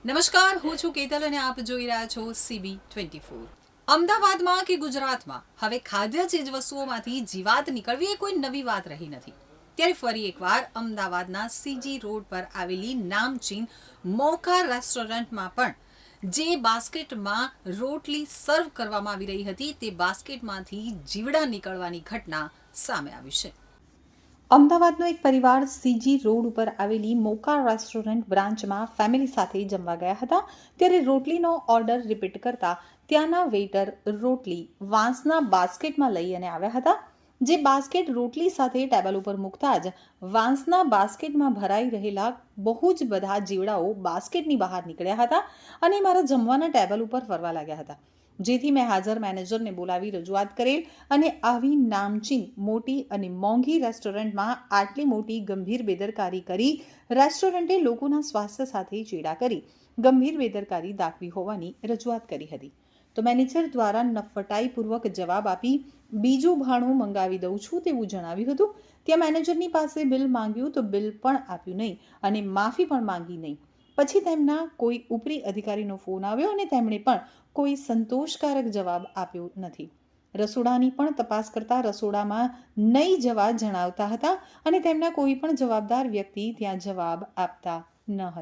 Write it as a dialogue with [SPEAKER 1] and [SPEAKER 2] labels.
[SPEAKER 1] નમસ્કાર, હું છું કેતલ અને આપ જોઈ રહ્યા છો CB24। અમદાવાદમાં કે ગુજરાતમાં હવે ખાદ્ય ચીજવસ્તુઓમાંથી જીવાત નીકળવી એ કોઈ નવી વાત રહી નથી। ત્યારે ફરી એકવાર અમદાવાદના CG રોડ પર આવેલી નામચીન મોકા રેસ્ટોરન્ટમાં પણ જે બાસ્કેટમાં રોટલી સર્વ કરવામાં આવી રહી હતી તે બાસ્કેટમાંથી જીવડા નીકળવાની ઘટના સામે આવી છે।
[SPEAKER 2] અમદાવાદનો એક પરિવાર CG રોડ ઉપર આવેલી મોકા રેસ્ટોરન્ટ બ્રાન્ચમાં ફેમિલી સાથે જમવા ગયા હતા। ત્યારે રોટલીનો ઓર્ડર રિપીટ કરતા ત્યાંના વેઇટર રોટલી વાંસના બાસ્કેટમાં લઈ અને આવ્યા હતા। જે બાસ્કેટ રોટલી સાથે ટેબલ ઉપર મૂકતા જ વાંસના બાસ્કેટમાં ભરાઈ રહેલા બહુ જ બધા જીવડાઓ બાસ્કેટની બહાર નીકળ્યા હતા અને મારા જમવાના ટેબલ ઉપર ફરવા લાગ્યા હતા। જેથી મેં હાજર મેનેજરને બોલાવી રજૂઆત કરેલ અને આવી નામચીન મોટી અને મોંઘી રેસ્ટોરન્ટમાં આટલી મોટી ગંભીર બેદરકારી કરી રેસ્ટોરન્ટે લોકોના સ્વાસ્થ્ય સાથે ચેડા કરી ગંભીર બેદરકારી દાખવી હોવાની રજૂઆત કરી હતી। તો મેનેજર દ્વારા નફટાઈપૂર્વક જવાબ આપી બીજું ભાણું મંગાવી દઉં છું તેવું જણાવ્યું હતું। ત્યાં મેનેજરની પાસે બિલ માંગ્યું તો બિલ પણ આપ્યું નહીં અને માફી પણ માંગી નહીં। પછી તેમના કોઈ ઉપરી અધિકારીનો ફોન આવ્યો અને તેમણે પણ કોઈ સંતોષકારક જવાબ આપ્યો નથી। રસોડાની પણ તપાસ કરતા રસોડામાં નહીં જવા જણાવતા હતા અને તેમના કોઈ પણ જવાબદાર વ્યક્તિ ત્યાં જવાબ આપતા ન હતા।